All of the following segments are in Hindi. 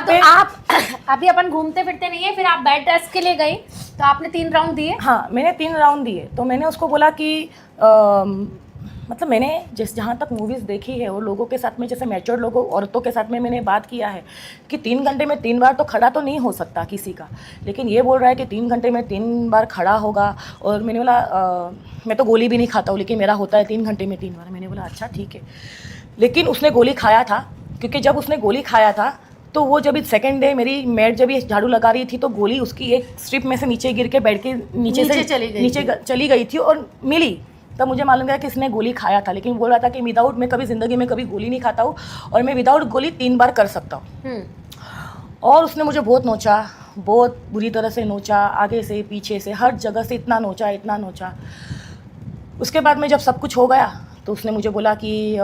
तो आप अभी अपन घूमते फिरते नहीं है, फिर आप बेड रेस्ट के लिए गए तो आपने 3 राउंड दिए? हाँ, मैंने 3 राउंड दिए। तो मैंने उसको बोला कि मतलब मैंने जिस जहाँ तक मूवीज़ देखी है और लोगों के साथ में, जैसे मैच्योर लोगों औरतों के साथ में मैंने बात किया है कि 3 घंटे में 3 बार तो खड़ा तो नहीं हो सकता किसी का, लेकिन ये बोल रहा है कि 3 घंटे में 3 बार खड़ा होगा। और मैंने बोला मैं तो गोली भी नहीं खाता हूँ, लेकिन मेरा होता है 3 घंटे में 3 बार। मैंने बोला अच्छा ठीक है, लेकिन उसने गोली खाया था, क्योंकि जब उसने गोली खाया था तो वो जब सेकंड डे मेरी मेड जब ये झाड़ू लगा रही थी तो गोली उसकी एक स्ट्रिप में से नीचे गिर के बेड के नीचे से चली गई थी और मिली। तब मुझे मालूम गया कि इसने गोली खाया था, लेकिन बोल रहा था कि विदाउट, मैं कभी ज़िंदगी में कभी गोली नहीं खाता हूँ और मैं विदाउट गोली 3 बार कर सकता हूँ। और उसने मुझे बहुत नोचा, बहुत बुरी तरह से नोचा, आगे से पीछे से हर जगह से इतना नोचा। उसके बाद में जब सब कुछ हो गया तो उसने मुझे बोला कि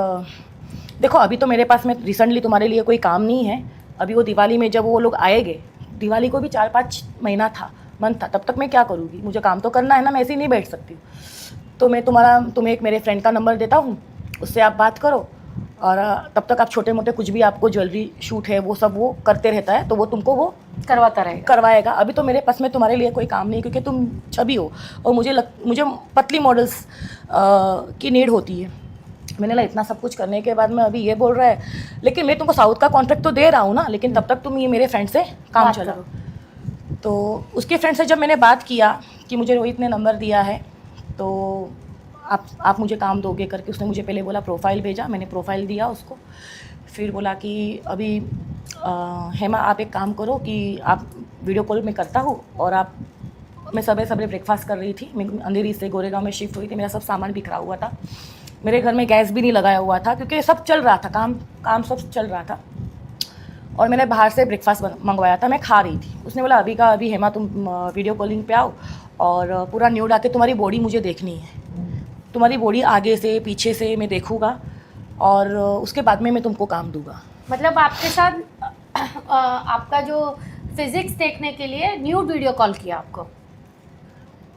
देखो अभी तो मेरे पास में रिसेंटली तुम्हारे लिए कोई काम नहीं है। अभी वो दिवाली में जब वो लोग आएंगे, दिवाली को भी 4-5 महीना था, मंथ था, तब तक मैं क्या करूँगी, मुझे काम तो करना है ना, मैं ऐसे ही नहीं बैठ सकती। तो मैं तुम्हें एक मेरे फ्रेंड का नंबर देता हूँ, उससे आप बात करो और तब तक आप छोटे मोटे कुछ भी आपको ज्वेलरी शूट है वो सब वो करते रहता है, तो वो तुमको वो करवाएगा। अभी तो मेरे पास में तुम्हारे लिए कोई काम नहीं, क्योंकि तुम छवि हो और मुझे पतली मॉडल्स की नीड होती है। मैंने बोला इतना सब कुछ करने के बाद में अभी ये बोल रहा है, लेकिन मैं तुमको साउथ का कॉन्ट्रैक्ट तो दे रहा हूँ ना, लेकिन तब तक तुम ये मेरे फ्रेंड से काम चलाओ। तो उसके फ्रेंड से जब मैंने बात किया कि मुझे रोहित ने नंबर दिया है तो आप मुझे काम दोगे करके, उसने मुझे पहले बोला प्रोफाइल भेजा, मैंने प्रोफाइल दिया उसको। फिर बोला कि अभी हेमा आप एक काम करो कि आप वीडियो कॉल में करता हूँ और आप, मैं सवेरे ब्रेकफास्ट कर रही थी, मैं अंधेरी से गोरेगांव में शिफ्ट हुई थी, मेरा सब सामान बिखरा हुआ था, मेरे घर में गैस भी नहीं लगाया हुआ था क्योंकि सब चल रहा था, काम सब चल रहा था, और मैंने बाहर से ब्रेकफास्ट मंगवाया था, मैं खा रही थी। उसने बोला अभी हेमा तुम वीडियो कॉलिंग पे आओ और पूरा न्यूड आके तुम्हारी बॉडी मुझे देखनी है, तुम्हारी बॉडी आगे से पीछे से मैं देखूँगा और उसके बाद में मैं तुमको काम दूंगा। मतलब आपके साथ आपका जो फिजिक्स देखने के लिए न्यूड वीडियो कॉल किया आपको?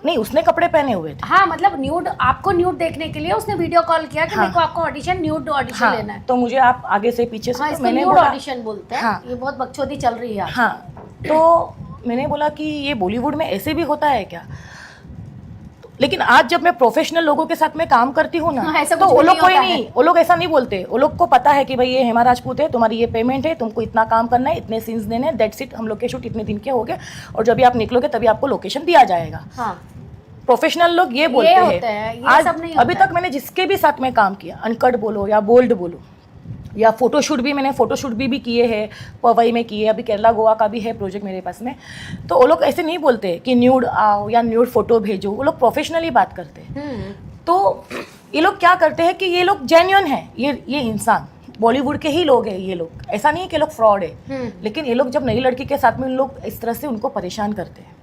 नहीं, उसने कपड़े पहने हुए थे। हाँ, मतलब न्यूड, आपको न्यूड देखने के लिए उसने वीडियो कॉल किया कि मेरे को आपको न्यूड ऑडिशन लेना है, तो मुझे आप आगे से पीछे से, हाँ, इसको न्यूड ऑडिशन बोलते हैं। हाँ, ये बहुत बकचोदी चल रही है। हाँ, तो मैंने बोला कि ये बॉलीवुड में ऐसे भी होता है क्या? लेकिन आज जब मैं प्रोफेशनल लोगों के साथ में काम करती हूँ ना, तो वो लोग वो लोग ऐसा नहीं बोलते। वो लोग को पता है कि भाई ये हेमा राजपूत है, तुम्हारी ये पेमेंट है, तुमको इतना काम करना है, इतने सीन्स देने हैं, दैट्स इट, हम लोग के शूट इतने दिन के हो गए और जब भी आप निकलोगे तभी आपको लोकेशन दिया जाएगा। हाँ, प्रोफेशनल लोग ये बोलते हैं। आज अभी तक मैंने जिसके भी साथ में काम किया, अनकट बोलो या बोल्ड बोलो या फोटोशूट भी, मैंने फोटोशूट भी किए हैं, पवई में किए, अभी केरला गोवा का भी है प्रोजेक्ट मेरे पास में, तो वो लोग ऐसे नहीं बोलते कि न्यूड आओ या न्यूड फोटो भेजो, वो लोग प्रोफेशनली बात करते हैं। तो ये लोग क्या करते हैं कि ये लोग जेन्युइन है, ये इंसान बॉलीवुड के ही लोग हैं, ये लोग ऐसा नहीं है कि लोग फ्रॉड है, लेकिन ये लोग जब नई लड़की के साथ में उन लोग इस तरह से उनको परेशान करते हैं।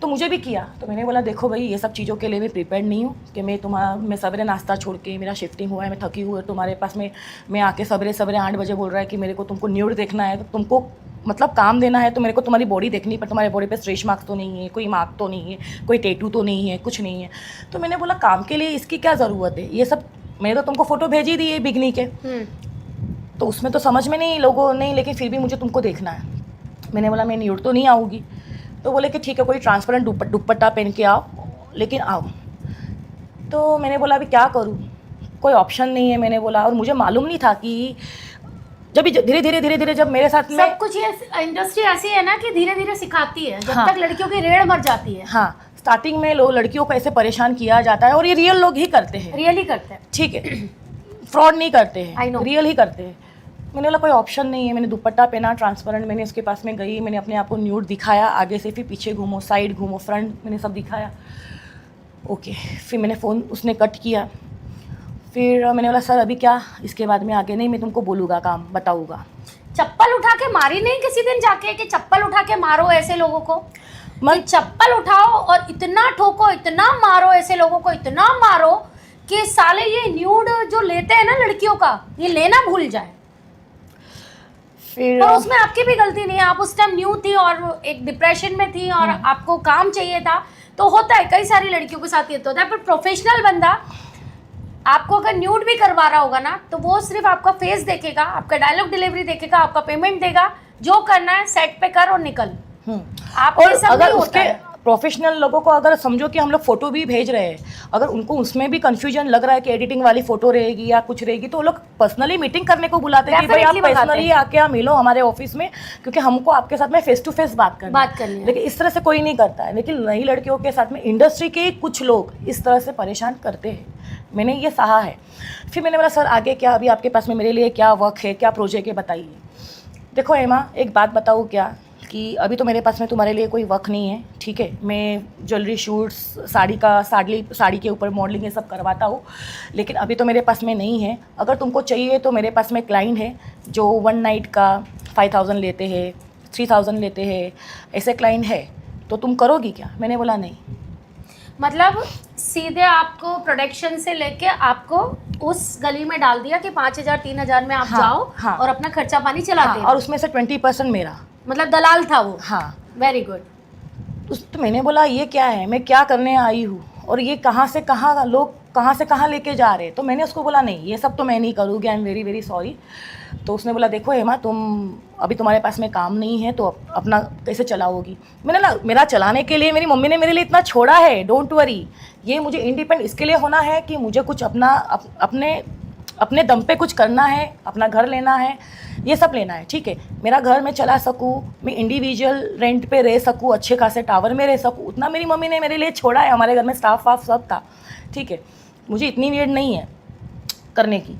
तो मुझे भी किया, तो मैंने बोला देखो भाई ये सब चीज़ों के लिए मैं प्रिपेयर्ड नहीं हूँ कि मैं सवेरे नाश्ता छोड़ के, मेरा शिफ्टिंग हुआ है, मैं थकी हुई है, तुम्हारे पास में मैं आके सवेरे 8 बजे बोल रहा है कि मेरे को तुमको न्यूड देखना है, तो तुमको मतलब काम देना है, तो मेरे को तुम्हारी बॉडी देखनी, पर तुम्हारी बॉडी पे स्ट्रेच मार्क्स तो नहीं है, कोई मार्क तो नहीं है, कोई टैटू तो नहीं है, कुछ नहीं है। तो मैंने बोला काम के लिए इसकी क्या ज़रूरत है, ये सब मैंने तो तुमको फ़ोटो भेज ही दी है बिगनी के, तो उसमें तो समझ में नहीं लोगों नहीं, लेकिन फिर भी मुझे तुमको देखना है। मैंने बोला मैं न्यूड तो नहीं आऊँगी, तो बोले कि ठीक है कोई ट्रांसपेरेंट दुपट्टा पहन के आओ, लेकिन आओ। तो मैंने बोला अभी क्या करूँ, कोई ऑप्शन नहीं है, मैंने बोला। और मुझे मालूम नहीं था कि जब धीरे धीरे जब मेरे साथ में सब कुछ, ये इंडस्ट्री ऐसी है ना कि धीरे धीरे सिखाती है, जब तक लड़कियों की रेड़ मर जाती है। हाँ, स्टार्टिंग में लड़कियों को ऐसे परेशान किया जाता है और ये रियल लोग ही करते हैं, रियल ही करते हैं, ठीक है, फ्रॉड नहीं करते हैं, रियल ही करते हैं। मैंने बोला कोई ऑप्शन नहीं है, मैंने दुपट्टा पहना ट्रांसपेरेंट, मैंने उसके पास में गई, मैंने अपने आप को न्यूड दिखाया, आगे से फिर पीछे घूमो, साइड घूमो, फ्रंट, मैंने सब दिखाया। ओके, फिर मैंने फ़ोन उसने कट किया। फिर मैंने बोला सर अभी क्या, इसके बाद में आगे नहीं, मैं तुमको बोलूँगा, काम बताऊँगा। चप्पल उठा के मारी नहीं किसी दिन जाके कि चप्पल उठा के मारो ऐसे लोगों को, चप्पल उठाओ और इतना ठोको, इतना मारो ऐसे लोगों को, इतना मारो कि साले ये न्यूड जो लेते हैं ना लड़कियों का, ये लेना भूल जाए। फिर और उसमें आपकी भी गलती नहीं है, आप उस टाइम न्यू थी और एक डिप्रेशन में थी और आपको काम चाहिए था, तो होता है, कई सारी लड़कियों के साथ ये तो होता है। पर प्रोफेशनल बंदा आपको अगर न्यूड भी करवा रहा होगा ना, तो वो सिर्फ आपका फेस देखेगा, आपका डायलॉग डिलीवरी देखेगा, आपका पेमेंट देगा, जो करना है सेट पे कर और निकल। आप और ये सब अगर नहीं होता उसके है। प्रोफेशनल लोगों को अगर समझो कि हम लोग फोटो भी भेज रहे हैं, अगर उनको उसमें भी कंफ्यूजन लग रहा है कि एडिटिंग वाली फोटो रहेगी या कुछ रहेगी, तो वो लोग पर्सनली मीटिंग करने को बुलाते हैं कि भाई आप Definitely बुलाते पर्सनली हैं। आके आप मिलो हमारे ऑफिस में, क्योंकि हमको आपके साथ में फेस टू फेस बात करनी है। है। लेकिन इस तरह से कोई नहीं करता है। लेकिन नई लड़कियों के साथ में इंडस्ट्री के कुछ लोग इस तरह से परेशान करते हैं, मैंने ये सहा है। फिर मैंने बोला सर आगे क्या, अभी आपके पास में मेरे लिए क्या वर्क है, क्या प्रोजेक्ट है, बताइए। देखो हेमा, एक बात बताऊँ क्या, कि अभी तो मेरे पास में तुम्हारे लिए कोई वर्क नहीं है, ठीक है। मैं ज्वेलरी शूट्स, साड़ी के ऊपर मॉडलिंग ये सब करवाता हूँ, लेकिन अभी तो मेरे पास में नहीं है। अगर तुमको चाहिए तो मेरे पास में क्लाइंट है जो 1 नाइट का 5000 लेते हैं, 3000 लेते हैं, ऐसे क्लाइंट है, तो तुम करोगी क्या? मैंने बोला नहीं। मतलब सीधे आपको प्रोडक्शन से लेके आपको उस गली में डाल दिया कि 5000 3000 में आप हाँ, जाओ हाँ। और अपना खर्चा पानी चलाते हाँ, हो। और उसमें से 20% मेरा। मतलब दलाल था वो। हाँ। Very good. तो मैंने बोला ये क्या है, मैं क्या करने आई हूँ, और ये कहाँ से कहाँ लोग कहाँ से कहाँ लेके जा रहे हैं। तो मैंने उसको बोला नहीं, ये सब तो मैं नहीं करूँगी, I am very very sorry. तो उसने बोला देखो हेमा, तुम अभी तुम्हारे पास में काम नहीं है तो अपना कैसे चलाओगी। मैंने ना, मेरा चलाने के लिए मेरी मम्मी ने मेरे लिए इतना छोड़ा है, डोंट वरी। ये मुझे इंडिपेंडेंट इसके लिए होना है कि मुझे कुछ अपना अपने दम पे कुछ करना है, अपना घर लेना है, ये सब लेना है, ठीक है। मेरा घर मैं चला सकूँ, मैं इंडिविजुअल रेंट पे रह सकूँ, अच्छे खासे टावर में रह सकूँ, उतना मेरी मम्मी ने मेरे लिए छोड़ा है। हमारे घर में स्टाफ वाफ सब था, ठीक है। मुझे इतनी नीड नहीं है करने की।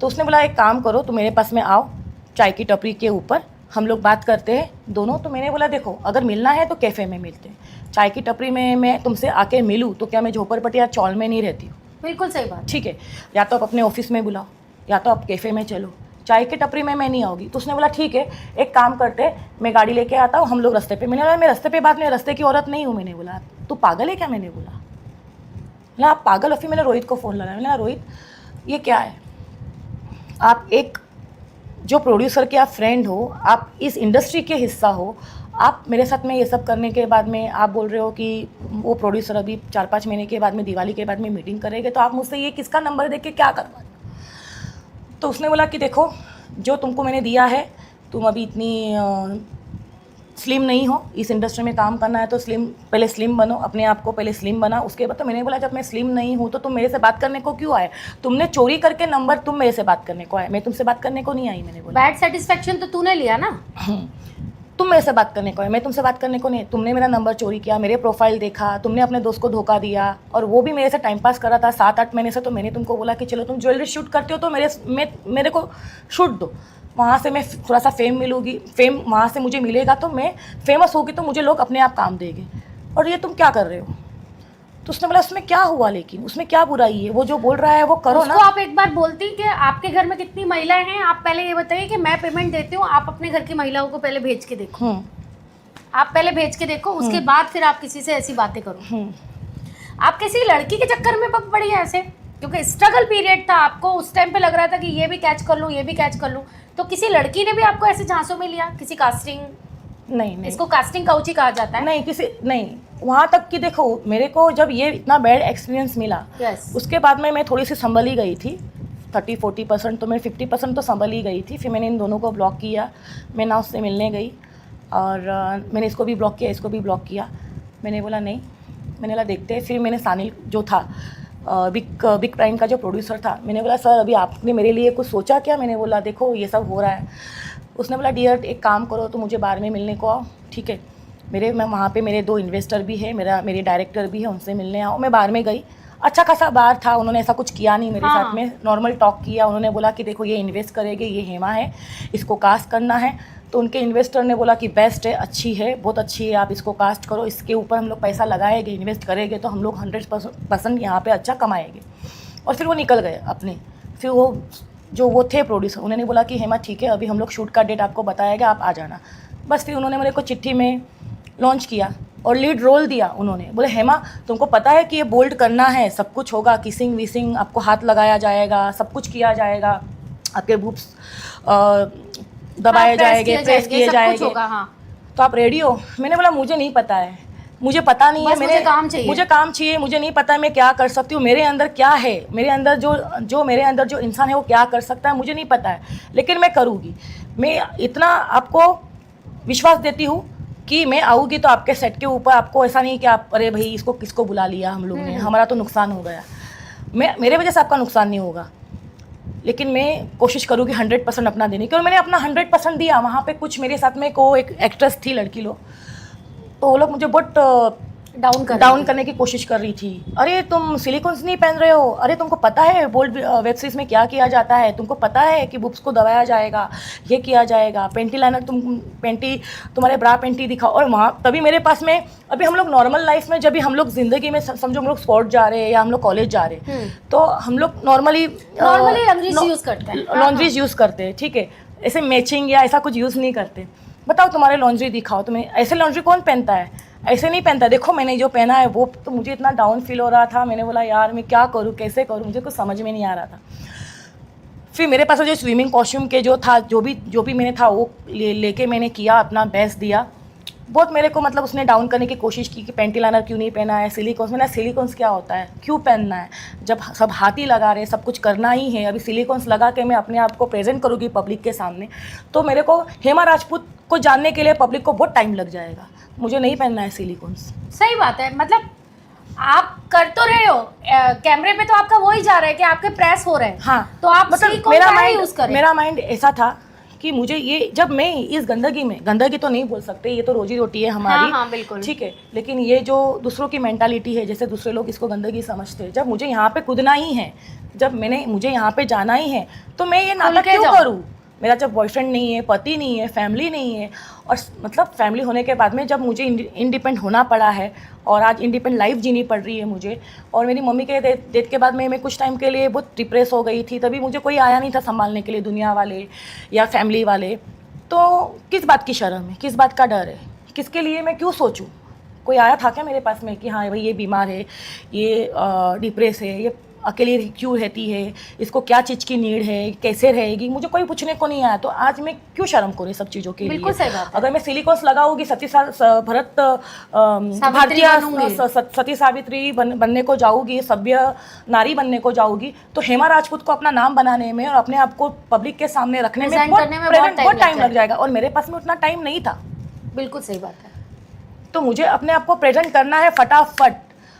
तो उसने बोला एक काम करो, तो मेरे पास में आओ, चाय की टपरी के ऊपर हम लोग बात करते हैं दोनों। तो मैंने बोला देखो, अगर मिलना है तो कैफ़े में मिलते हैं, चाय की टपरी में मैं तुमसे आके मिलूँ तो क्या मैं झोपड़पट्टी या चौल में नहीं रहती हूँ, बिल्कुल सही बात। ठीक है। या तो आप अपने ऑफिस में बुलाओ, या तो आप कैफ़े में चलो, चाय की टपरी में मैं नहीं आऊँगी। तो उसने बोला ठीक है, एक काम करते, मैं गाड़ी लेके आता हूँ, हम लोग रास्ते पे। मैंने बोला मैं रास्ते पे बात नहीं, रास्ते की औरत नहीं हूँ। मैंने बोला तू पागल है क्या? मैंने बोला आप पागल हो। फिर मैंने रोहित को फ़ोन लगाया, मैंने कहा रोहित ये क्या है, आप एक जो प्रोड्यूसर के आप फ्रेंड हो, आप इस इंडस्ट्री के हिस्सा हो, आप मेरे साथ में ये सब करने के बाद में आप बोल रहे हो कि वो प्रोड्यूसर अभी 4-5 महीने के बाद में, दिवाली के बाद में मीटिंग करेंगे, तो आप मुझसे ये किसका नंबर दे के क्या करवा। तो उसने बोला कि देखो जो तुमको मैंने दिया है, तुम अभी इतनी स्लिम नहीं हो, इस इंडस्ट्री में काम करना है तो पहले स्लिम बनो, अपने आप को पहले स्लिम बना, उसके बाद। तो मैंने बोला जब मैं स्लिम नहीं हूँ तो तुम मेरे से बात करने को क्यों आए? तुमने चोरी करके नंबर तुम मेरे से बात करने को आए, मैं तुमसे बात करने को नहीं आई। मैंने बोला बैड सेटिस्फेक्शन तो तूने लिया ना। तुम मेरे से बात करने को आए, मैं तुमसे बात करने को नहीं। तुमने मेरा नंबर चोरी किया, मेरे प्रोफाइल देखा, तुमने अपने दोस्त को धोखा दिया, और वो भी मेरे से टाइम पास कर रहा था 7-8 महीने से। तो मैंने तुमको बोला कि चलो तुम ज्वेलरी शूट करते हो तो मेरे को शूट दो, वहाँ से मैं थोड़ा सा फेम मिलूँगी, फेम वहाँ से मुझे मिलेगा, तो मैं फेमस होगी तो मुझे लोग अपने आप काम देंगे। और ये तुम क्या कर रहे हो? तो उसने बोला उसमें क्या हुआ, लेकिन उसमें क्या बुराई है, वो जो बोल रहा है वो करो ना। उसको आप एक बार बोलती कि आपके घर में कितनी महिलाएं हैं, आप पहले ये बताइए कि मैं पेमेंट देती हूँ, आप अपने घर की महिलाओं को पहले भेज के देखो। आप पहले भेज के देखो, उसके बाद फिर आप किसी से ऐसी बातें करो। आप किसी लड़की के चक्कर में पक पड़ी है ऐसे, क्योंकि स्ट्रगल पीरियड था, आपको उस टाइम पे लग रहा था कि ये भी कैच कर लूँ, ये भी कैच कर लूँ। तो किसी लड़की ने भी आपको ऐसे झांसों में लिया? किसी कास्टिंग, नहीं, इसको कास्टिंग काउची कहा जाता है। नहीं, किसी नहीं, वहाँ तक कि देखो मेरे को जब ये इतना बैड एक्सपीरियंस मिला, उसके बाद में मैं थोड़ी सी संभल ही गई थी। 30-40% तो मैं 50% तो संभल ही गई थी। फिर मैंने इन दोनों को ब्लॉक किया, मैं ना उससे मिलने गई, और मैंने इसको भी ब्लॉक किया, इसको भी ब्लॉक किया। मैंने बोला नहीं, मैंने बोला देखते हैं। फिर मैंने सानिल जो था बिग प्राइम का जो प्रोड्यूसर था, मैंने बोला सर अभी आपने मेरे लिए कुछ सोचा क्या? मैंने बोला देखो ये सब हो रहा है। उसने बोला डियर एक काम करो, तो मुझे बार में मिलने को आओ, ठीक है। मैं वहाँ पे मेरे 2 इन्वेस्टर भी है, मेरे डायरेक्टर भी है, उनसे मिलने आओ। मैं बार में गई, अच्छा खासा बार था, उन्होंने ऐसा कुछ किया नहीं मेरे साथ में, नॉर्मल टॉक किया। उन्होंने बोला कि देखो ये इन्वेस्ट करेंगे, ये हेमा है, इसको कास्ट करना है। तो उनके इन्वेस्टर ने बोला कि बेस्ट है, अच्छी है, बहुत अच्छी है, आप इसको कास्ट करो, इसके ऊपर हम लोग पैसा लगाएंगे, इन्वेस्ट करेंगे तो हम लोग 100% यहाँ पे अच्छा कमाएंगे। और फिर वो निकल गए अपने। फिर वो थे प्रोड्यूसर, उन्होंने बोला कि हेमा ठीक है, अभी हम लोग शूट का डेट आपको बताएगा, आप आ जाना। बस फिर उन्होंने मेरे को चिट्ठी में लॉन्च किया और लीड रोल दिया। उन्होंने बोले हेमा तुमको पता है कि ये बोल्ड करना है, सब कुछ होगा, किसिंग विसिंग, आपको हाथ लगाया जाएगा, सब कुछ किया जाएगा, आपके बूब्स दबाए जाएंगे, प्रेस किए जाएंगे, तो आप रेडी हो? मैंने बोला मुझे नहीं पता है, मुझे पता नहीं है, मुझे काम चाहिए, मुझे नहीं पता है मैं क्या कर सकती हूँ, मेरे अंदर क्या है, मेरे अंदर जो इंसान है वो क्या कर सकता है, मुझे नहीं पता है, लेकिन मैं करूँगी। मैं इतना आपको विश्वास देती हूँ कि मैं आऊँगी तो आपके सेट के ऊपर आपको ऐसा नहीं कि आप अरे भाई इसको किसको बुला लिया हम लोग ने, हमारा तो नुकसान हो गया। मेरे वजह से आपका नुकसान नहीं होगा, लेकिन मैं कोशिश करूँगी 100% अपना देने की। और मैंने अपना 100% दिया। वहाँ पे कुछ मेरे साथ में एक एक्ट्रेस थी, लड़की लोग, तो वो लोग मुझे बहुत डाउन करने की कोशिश कर रही थी। अरे तुम सिलिकॉन्स नहीं पहन रहे हो, अरे तुमको पता है बोल्ड वेब सीरीज में क्या किया जाता है, तुमको पता है कि बुब्स को दबाया जाएगा, ये किया जाएगा, पेंटी लाइनर तुम्हारे ब्रा पेंटी दिखाओ। और वहाँ तभी मेरे पास में, अभी हम लोग नॉर्मल लाइफ में जब भी हम लोग ज़िंदगी में समझो हम लोग स्पोर्ट जा रहे हैं या हम लोग कॉलेज जा रहे हैं, तो हम लोग नॉर्मली लॉन्ड्रीज यूज़ करते हैं, ठीक है, ऐसे मैचिंग या ऐसा कुछ यूज़ नहीं करते। बताओ तुम्हारे लॉन्ड्री दिखाओ, तुम्हें ऐसे लॉन्ड्री कौन पहनता है, ऐसे नहीं पहनता। देखो मैंने जो पहना है वो, तो मुझे इतना डाउन फील हो रहा था। मैंने बोला यार मैं क्या करूँ, कैसे करूँ, मुझे कुछ समझ में नहीं आ रहा था। फिर मेरे पास जो स्विमिंग कॉस्ट्यूम के जो था, जो भी मैंने था वो लेके मैंने किया, अपना बेस्ट दिया। बहुत मेरे को मतलब उसने डाउन करने की कोशिश की कि पेंटी लाइनर क्यों नहीं पहना है, सिलिकॉन्स। मैंने सिलिकॉन्स क्या होता है, क्यों पहनना है, जब सब हाथ ही लगा रहे, सब कुछ करना ही है। अभी सिलिकॉन्स लगा के मैं अपने आप को प्रेजेंट करूँगी पब्लिक के सामने, तो मेरे को हेमा राजपूत को जानने के लिए पब्लिक को बहुत टाइम लग जाएगा। मुझे नहीं पहनना है सिलिकॉन्स। सही बात है, मतलब आप कर तो रहे हो, कैमरे पे तो आपका वो ही जा रहा है कि आपके प्रेस हो रहे हैं। हाँ, तो आप मतलब मेरा माइंड ऐसा था कि मुझे ये, जब मैं इस गंदगी तो नहीं बोल सकते, ये तो रोजी रोटी है हमारी, हाँ, बिल्कुल ठीक है, लेकिन ये जो दूसरों की मेंटालिटी है, जैसे दूसरे लोग इसको गंदगी समझते हैं, जब मुझे यहाँ पे कूदना ही है, जब मुझे यहाँ पे जाना ही है, तो मैं ये नाटक क्यों करूँ। मेरा जब बॉयफ्रेंड नहीं है, पति नहीं है, फैमिली नहीं है, और मतलब फैमिली होने के बाद में जब मुझे इंडिपेंडेंट होना पड़ा है, और आज इंडिपेंडेंट लाइफ जीनी पड़ रही है मुझे, और मेरी मम्मी के डेथ के बाद में मैं कुछ टाइम के लिए बहुत डिप्रेस हो गई थी, तभी मुझे कोई आया नहीं था संभालने के लिए, दुनिया वाले या फैमिली वाले। तो किस बात की शर्म है, किस बात का डर है, किसके लिए मैं क्यों सोचूं। कोई आया था क्या मेरे पास में कि हाँ भाई ये बीमार है, ये डिप्रेस है, ये अकेली क्यों रहती है, इसको क्या चीज़ की नीड है, कैसे रहेगी, मुझे कोई पूछने को नहीं आया। तो आज मैं क्यों शर्म करूँ सब चीज़ों के लिए। बिल्कुल सही बात है। अगर मैं सिलिकॉन्स लगाऊंगी, सती सावित्री बनने को जाऊँगी, सभ्य नारी बनने को जाऊँगी, तो हेमा राजपूत को अपना नाम बनाने में और अपने आप को पब्लिक के सामने रखने में बहुत टाइम लग जाएगा, और मेरे पास में उतना टाइम नहीं था। बिल्कुल सही बात है। तो मुझे अपने आप को प्रेजेंट करना है फटाफट।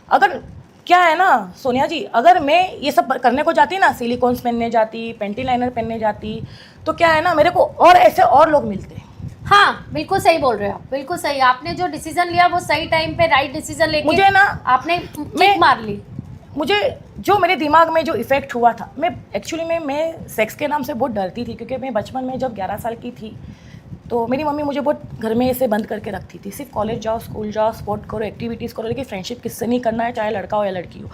अगर क्या है ना सोनिया जी, अगर मैं ये सब करने को जाती ना, सिलिकॉन्स पहनने जाती, पेंटी लाइनर पहनने जाती, तो क्या है ना मेरे को और ऐसे और लोग मिलते। हाँ, बिल्कुल सही बोल रहे हो आप, बिल्कुल सही। आपने जो डिसीजन लिया वो सही टाइम पे राइट डिसीजन लेके मुझे ना आपने किक मार ली। मुझे जो मेरे दिमाग में जो इफेक्ट हुआ था, मैं एक्चुअली मैं सेक्स के नाम से बहुत डरती थी, क्योंकि मैं बचपन में जब 11 साल की थी तो मेरी मम्मी मुझे बहुत घर में ऐसे बंद करके रखती थी। सिर्फ कॉलेज जाओ, स्कूल जाओ, स्पोर्ट करो, एक्टिविटीज़ करो, लेकिन फ्रेंडशिप किससे नहीं करना है, चाहे लड़का हो या लड़की हो।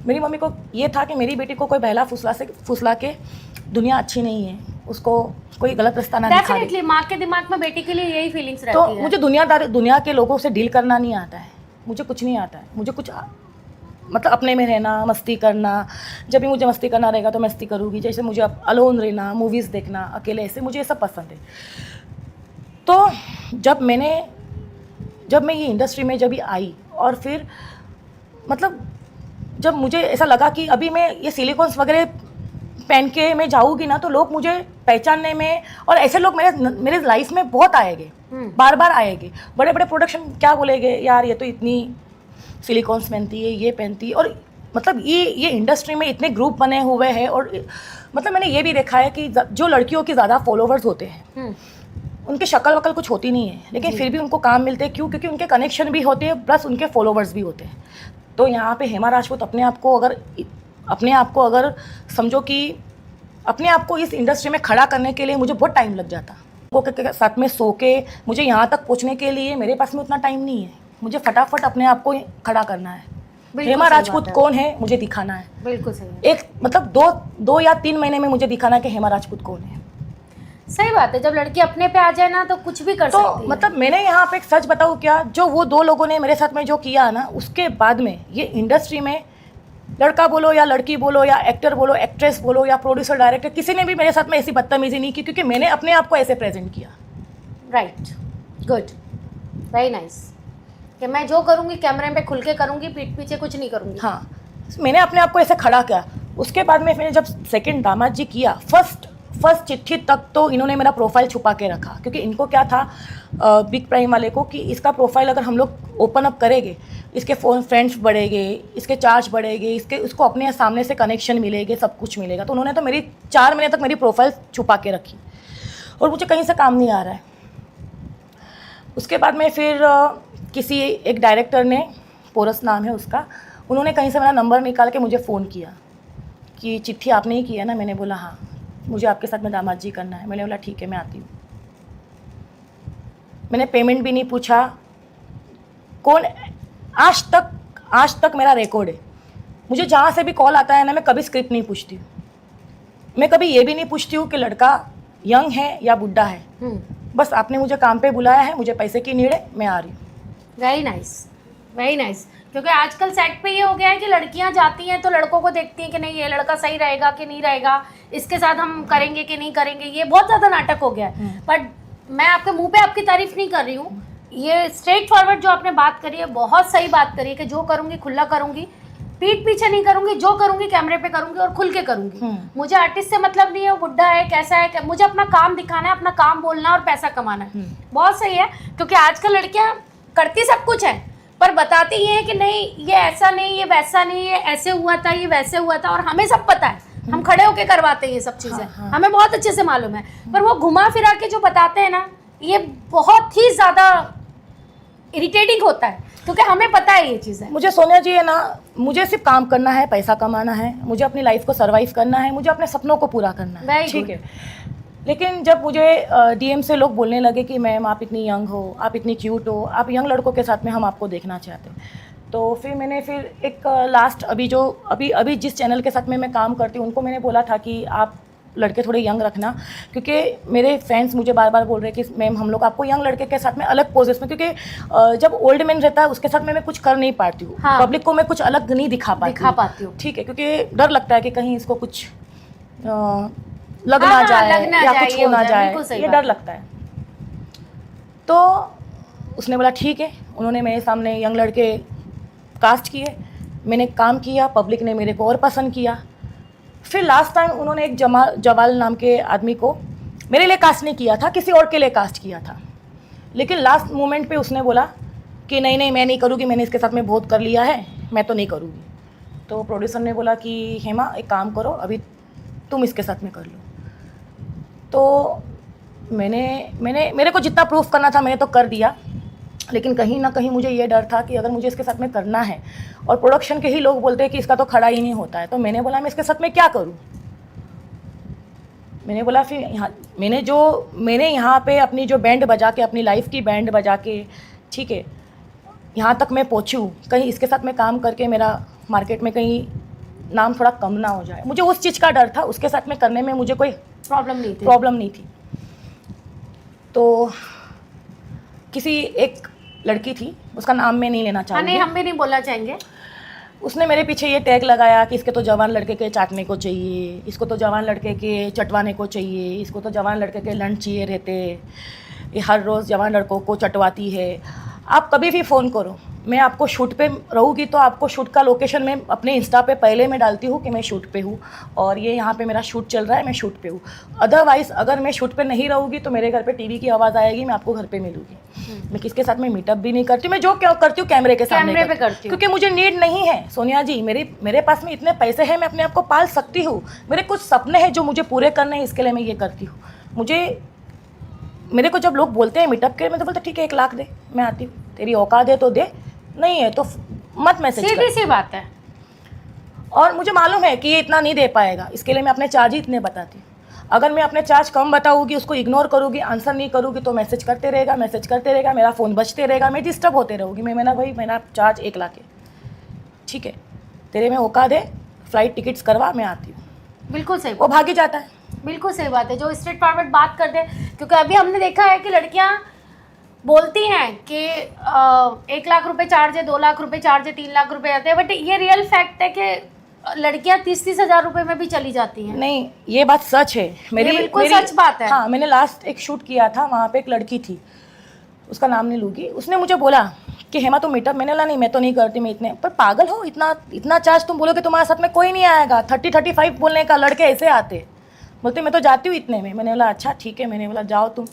मेरी मम्मी को ये था कि मेरी बेटी को कोई बहला फुसला के दुनिया अच्छी नहीं है, उसको कोई गलत रास्ता ना दिखा दे। डेफिनेटली माँ के दिमाग में बेटी के लिए यही फीलिंग्स रहती तो है। मुझे दुनिया के लोगों से डील करना नहीं आता है, मुझे कुछ नहीं आता है। मुझे कुछ मतलब अपने में रहना, मस्ती करना, जब भी मुझे मस्ती करना रहेगा तो मस्ती करूँगी। जैसे मुझे अलोन रहना, मूवीज़ देखना अकेले, ऐसे मुझे ये सब पसंद है। तो जब मैं ये इंडस्ट्री में जब आई, और फिर मतलब जब मुझे ऐसा लगा कि अभी मैं ये सिलिकॉन्स वगैरह पहन के मैं जाऊँगी ना, तो लोग मुझे पहचानने में, और ऐसे लोग मेरे लाइफ में बहुत आएंगे, बार बार आएंगे। बड़े बड़े प्रोडक्शन क्या बोलेंगे, यार ये तो इतनी सिलिकॉन्स पहनती है, ये पहनती है। और मतलब ये इंडस्ट्री में इतने ग्रुप बने हुए हैं, और मतलब मैंने ये भी देखा है कि जो लड़कियों के ज़्यादा फॉलोवर्स होते हैं उनकी शक्ल वकल कुछ होती नहीं है, लेकिन फिर भी उनको काम मिलते हैं। क्यों? क्योंकि उनके कनेक्शन भी होते हैं, प्लस उनके फॉलोवर्स भी होते हैं। तो यहाँ पे हेमा राजपूत अपने आप को अगर समझो कि अपने आप को इस इंडस्ट्री में खड़ा करने के लिए मुझे बहुत टाइम लग जाता। वो के साथ में सो के मुझे यहाँ तक पहुँचने के लिए मेरे पास में उतना टाइम नहीं है। मुझे फटाफट अपने आप को खड़ा करना है। हेमा राजपूत कौन है मुझे दिखाना है। बिल्कुल सही। एक मतलब 2 या 3 महीने में मुझे दिखाना है कि हेमा राजपूत कौन है। सही बात है, जब लड़की अपने पे आ जाए ना तो कुछ भी कर सकती है। मतलब मैंने यहाँ पे एक सच बताऊँ क्या, जो वो 2 लोगों ने मेरे साथ में जो किया ना, उसके बाद में ये इंडस्ट्री में लड़का बोलो या लड़की बोलो या एक्टर बोलो, एक्ट्रेस बोलो या प्रोड्यूसर डायरेक्टर, किसी ने भी मेरे साथ में ऐसी बदतमीजी नहीं की, क्योंकि मैंने अपने आप को ऐसे प्रेजेंट किया। Right, good, very nice. कि मैं जो करूँगी कैमरे पे खुल के करूँगी, पीठ पीछे कुछ नहीं करूँगी। हाँ, मैंने अपने आप को ऐसे खड़ा किया। उसके बाद में मैंने जब सेकंड दामाद जी किया, फर्स्ट फर्स्ट चिट्ठी तक तो इन्होंने मेरा प्रोफाइल छुपा के रखा, क्योंकि इनको क्या था बिग प्राइम वाले को कि इसका प्रोफाइल अगर हम लोग ओपन अप करेंगे, इसके फ़ोन फ्रेंड्स बढ़ेंगे, इसके चार्ज बढ़ेंगे, उसको अपने सामने से कनेक्शन मिलेंगे, सब कुछ मिलेगा। तो उन्होंने तो मेरी 4 महीने तक मेरी प्रोफाइल छुपा के रखी और मुझे कहीं से काम नहीं आ रहा है। उसके बाद में फिर किसी एक डायरेक्टर ने, पोरस नाम है उसका, उन्होंने कहीं से मेरा नंबर निकाल के मुझे फ़ोन किया कि चिट्ठी आपने ही किया ना। मैंने बोला हाँ, मुझे आपके साथ में दामाद जी करना है। मैंने बोला ठीक है, मैं आती हूँ। मैंने पेमेंट भी नहीं पूछा। कौन आज तक मेरा रिकॉर्ड है, मुझे जहाँ से भी कॉल आता है ना, मैं कभी स्क्रिप्ट नहीं पूछती हूँ। मैं कभी ये भी नहीं पूछती हूँ कि लड़का यंग है या बुढ़ा है। बस आपने मुझे काम पे बुलाया है, मुझे पैसे की नीड है, मैं आ रही हूँ। Very nice, very nice. क्योंकि आजकल सेट पे ये हो गया है कि लड़कियां जाती हैं तो लड़कों को देखती हैं कि नहीं ये लड़का सही रहेगा कि नहीं रहेगा, इसके साथ हम करेंगे कि नहीं करेंगे। ये बहुत ज़्यादा नाटक हो गया है। बट मैं आपके मुंह पे आपकी तारीफ नहीं कर रही हूँ, ये स्ट्रेट फॉरवर्ड जो आपने बात करी है, बहुत सही बात करी है कि जो करूँगी खुला करूँगी, पीठ पीछे नहीं करूँगी, जो करूँगी कैमरे पे करूँगी और खुल के करूँगी। मुझे आर्टिस्ट से मतलब नहीं है वो बुढ़ा है कैसा है, मुझे अपना काम दिखाना है, अपना काम बोलना है और पैसा कमाना है। बहुत सही है, क्योंकि आजकल लड़कियाँ करती सब कुछ है पर बताती ये है कि नहीं ये ऐसा नहीं, ये वैसा नहीं, ये ऐसे हुआ था, ये वैसे हुआ था। और हमें सब पता है, हम खड़े होके करवाते हैं ये सब चीज़ें। हमें बहुत अच्छे से मालूम है, पर वो घुमा फिरा के जो बताते हैं ना, ये बहुत ही ज़्यादा इरिटेटिंग होता है, क्योंकि हमें पता है ये चीज़ है। मुझे सोनिया जी है ना, मुझे सिर्फ काम करना है, पैसा कमाना है, मुझे अपनी लाइफ को सर्वाइव करना है, मुझे अपने सपनों को पूरा करना है, ठीक है। लेकिन जब मुझे डीएम से लोग बोलने लगे कि मैम आप इतनी यंग हो, आप इतनी क्यूट हो, आप यंग लड़कों के साथ में हम आपको देखना चाहते हैं, तो फिर मैंने एक लास्ट अभी जिस चैनल के साथ में मैं काम करती हूँ, उनको मैंने बोला था कि आप लड़के थोड़े यंग रखना, क्योंकि मेरे फैंस मुझे बार बार बोल रहे हैं कि मैम हम लोग आपको यंग लड़के के साथ में अलग पोजेस में, क्योंकि जब ओल्ड मैन रहता है उसके साथ में मैं कुछ कर नहीं पाती हूँ। हाँ। पब्लिक को मैं कुछ अलग नहीं दिखा पाती हूँ, ठीक है, क्योंकि डर लगता है कि कहीं इसको कुछ लग ना जाए या कुछ हो ना जाए, ये डर लगता है। तो उसने बोला ठीक है, उन्होंने मेरे सामने यंग लड़के कास्ट किए, मैंने काम किया, पब्लिक ने मेरे को और पसंद किया। फिर लास्ट टाइम उन्होंने एक जवाल नाम के आदमी को मेरे लिए कास्ट नहीं किया था, किसी और के लिए कास्ट किया था। लेकिन लास्ट मोमेंट पे उसने बोला कि नहीं मैं नहीं करूँगी, मैंने इसके साथ में बहुत कर लिया है, मैं तो नहीं करूँगी। तो प्रोड्यूसर ने बोला कि हेमा एक काम करो, अभी तुम इसके साथ में कर लो। तो मेरे को जितना प्रूफ करना था मैंने तो कर दिया, लेकिन कहीं ना कहीं मुझे ये डर था कि अगर मुझे इसके साथ में करना है और प्रोडक्शन के ही लोग बोलते हैं कि इसका तो खड़ा ही नहीं होता है, तो मैंने बोला मैं इसके साथ में क्या करूं। मैंने बोला फिर मैंने यहाँ पे अपनी जो बैंड बजा के, अपनी लाइफ की बैंड बजा के, ठीक है, यहाँ तक मैं पहुँचूँ, कहीं इसके साथ में काम करके मेरा मार्केट में कहीं नाम थोड़ा कम ना हो जाए। मुझे उस चीज़ का डर था, उसके साथ में करने में मुझे कोई प्रॉब्लम नहीं थी। तो किसी एक लड़की थी, उसका नाम मैं नहीं लेना चाहूँगी। नहीं, हम भी नहीं बोलना चाहेंगे। उसने मेरे पीछे ये टैग लगाया कि इसके तो जवान लड़के के चाटने को चाहिए, इसको तो जवान लड़के के चटवाने को चाहिए, इसको तो जवान लड़के के लंच चाहिए रहते, ये हर रोज़ जवान लड़कों को चटवाती है। आप कभी भी फ़ोन करो, मैं आपको शूट पे रहूँगी तो आपको शूट का लोकेशन मैं अपने इंस्टा पे पहले मैं डालती हूँ कि मैं शूट पे हूँ और ये यहाँ पे मेरा शूट चल रहा है, मैं शूट पे हूँ। अदरवाइज़ अगर मैं शूट पे नहीं रहूँगी तो मेरे घर पे टीवी की आवाज़ आएगी, मैं आपको घर पे मिलूँगी। मैं किसके साथ में मीटअप भी नहीं करती, मैं जो क्या करती हूँ कैमरे के सामने करती हूँ, क्योंकि मुझे नीड नहीं है। सोनिया जी, मेरे पास में इतने पैसे हैं, मैं अपने आप को पाल सकती हूँ। मेरे कुछ सपने हैं जो मुझे पूरे करने हैं, इसके लिए मैं ये करती हूँ। मेरे को जब लोग बोलते हैं मीटअप के, मैं तो बोलता ठीक है 1 लाख दे, मैं आती हूँ, तेरी औकात है तो दे, नहीं है तो मत मैसेज कर। सीधी सी बात है। और मुझे मालूम है कि ये इतना नहीं दे पाएगा, इसके लिए मैं अपने चार्ज ही इतने बताती हूँ। अगर मैं अपने चार्ज कम बताऊँगी, उसको इग्नोर करूँगी, आंसर नहीं करूँगी तो मैसेज करते रहेगा, मेरा फ़ोन बजते रहेगा, मैं डिस्टर्ब होते रहूँगी। भाई मेरा चार्ज 1 लाख है, ठीक है, तेरे में औकात है, फ्लाइट टिकट्स करवा, मैं आती हूँ। बिल्कुल सही, वो भागी जाता है। बिल्कुल सही बात है, जो स्ट्रेट फॉरवर्ड बात करते हैं। क्योंकि अभी हमने देखा है कि लड़कियां बोलती हैं कि 1 लाख रुपए चार्ज है, 2 लाख रुपए चार्ज है, 3 लाख रुपए आते हैं, बट ये रियल फैक्ट है कि लड़कियां 30-30 हज़ार रुपए में भी चली जाती हैं। नहीं, ये बात सच है, मेरी बिल्कुल सच बात है। हाँ, मैंने लास्ट एक शूट किया था, वहाँ पे एक लड़की थी, उसका नाम नहीं लूँगी, उसने मुझे बोला कि हेमा तुम मीटअप, मैंने बोला नहीं मैं तो नहीं करती, मैं इतने, पर पागल हो, इतना चार्ज तुम बोलोगे तुम्हारे साथ में कोई नहीं आएगा। 30-35 बोलने का लड़के ऐसे आते, बोलते मैं तो जाती हूँ इतने में। मैंने बोला अच्छा ठीक है, मैंने बोला जाओ तुम।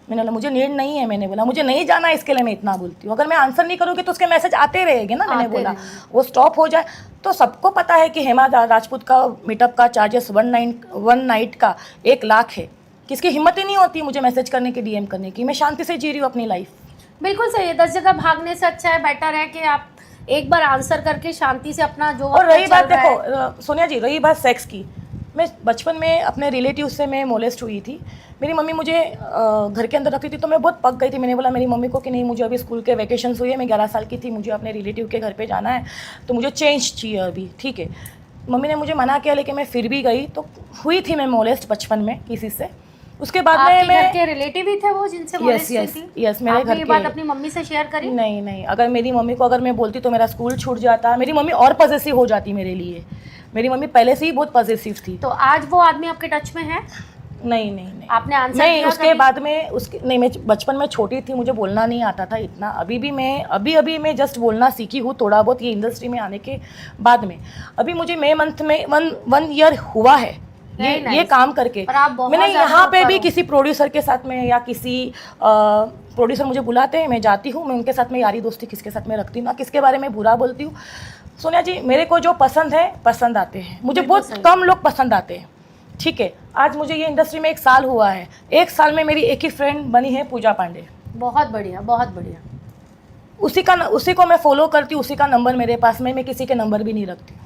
मैंने बोला मुझे नीड नहीं है, मैंने बोला मुझे नहीं जाना है, इसके लिए मैं इतना बोलती हूँ। अगर मैं आंसर नहीं करूँगी तो उसके मैसेज आते रहेंगे ना, मैंने आते बोला रहेंगे। वो स्टॉप हो जाए। तो सबको पता है कि हेमा राजपूत का मीटअप का चार्जेस 1 नाइट का 1 लाख है। किसकी हिम्मत ही नहीं होती मुझे मैसेज करने की, डीएम करने की। मैं शांति से जी रही हूँ अपनी लाइफ। बिल्कुल सही है, 10 जगह भागने से अच्छा है, बेटर है कि आप एक बार आंसर करके शांति से अपना जो और रही अपना बात चल रहा है। देखो सोनिया जी, रही बात सेक्स की, मैं बचपन में अपने रिलेटिव से मैं मोलेस्ट हुई थी। मेरी मम्मी मुझे घर के अंदर रखी थी तो मैं बहुत पक गई थी। मैंने बोला मेरी मम्मी को कि नहीं, मुझे अभी स्कूल के वैकेशंस हुई है, मैं 11 साल की थी, मुझे अपने रिलेटिव के घर पे जाना है, तो मुझे चेंज चाहिए अभी, ठीक है। मम्मी ने मुझे मना किया, लेकिन मैं फिर भी गई। तो हुई थी मैं मोलेस्ट बचपन में किसी से। उसके बाद में आपके घर मैं के रिलेटिव ही थे वो जिनसे molest हुई थी? यस मेरे आपने घर ये के। बात अपनी मम्मी से शेयर करी? नहीं नहीं, अगर मेरी मम्मी को अगर मैं बोलती तो मेरा स्कूल छूट जाता। मेरी मम्मी और पॉजेसिव हो जाती मेरे लिए। मेरी मम्मी पहले से ही बहुत पॉजेसिव थी। तो आज वो आदमी आपके टच में है? नहीं नहीं नहीं, आपने आंसर नहीं किया उसके कभी? बाद में उसके नहीं, मैं बचपन में छोटी थी, मुझे बोलना नहीं आता था इतना। अभी मैं जस्ट बोलना सीखी हूँ थोड़ा बहुत, ये इंडस्ट्री में आने के बाद में। अभी मुझे मई मंथ में वन ईयर हुआ है ये काम करके। पर आप बहुत मैंने ज़्यादा यहाँ पे ऊपर भी हो। किसी प्रोड्यूसर के साथ में या किसी प्रोड्यूसर मुझे बुलाते हैं, मैं जाती हूँ, मैं उनके साथ में यारी दोस्ती किसके साथ में रखती हूँ ना, किसके बारे में बुरा बोलती हूँ। सोनिया जी, मेरे को जो पसंद है पसंद आते हैं, मुझे बिल्कुल बहुत सही। कम लोग पसंद आते हैं, ठीक है। आज मुझे ये इंडस्ट्री में 1 साल हुआ है। 1 साल में मेरी एक ही फ्रेंड बनी है, पूजा पांडे। बहुत बढ़िया, बहुत बढ़िया। उसी को मैं फॉलो करती हूँ, उसी का नंबर मेरे पास में, मैं किसी के नंबर भी नहीं रखती हूँ।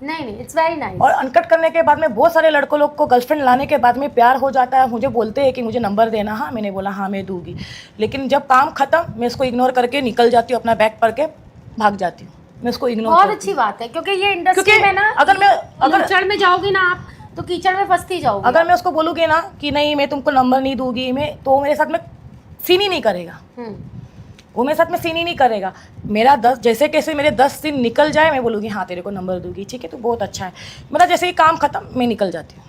नहीं नहीं, इट्स वेरी नाइस। और अनकट करने के बाद में बहुत सारे लड़कों लोग को गर्लफ्रेंड लाने के बाद में प्यार हो जाता है। मुझे बोलते हैं कि मुझे नंबर देना। हाँ, मैंने बोला हाँ मैं दूंगी, लेकिन जब काम खत्म मैं इसको इग्नोर करके निकल जाती हूँ, अपना बैग पढ़ के भाग जाती हूँ, मैं इसको इग्नोर बहुत करती अच्छी हूँ। बात है, क्योंकि ये इंडस्ट्री क्योंकि में ना अगर कीचड़ में जाओगी ना आप, तो कीचड़ में फंसती जाओगी। अगर मैं उसको बोलूँगी ना कि नहीं मैं तुमको नंबर नहीं दूंगी, तो मेरे साथ में सीन ही नहीं करेगा। वो मेरे साथ में सीन ही नहीं करेगा। मेरा 10 जैसे कैसे मेरे 10 दिन निकल जाए, मैं बोलूँगी हाँ तेरे को नंबर दूंगी, ठीक है, तो बहुत अच्छा है। मेरा जैसे ही काम खत्म मैं निकल जाती हूँ।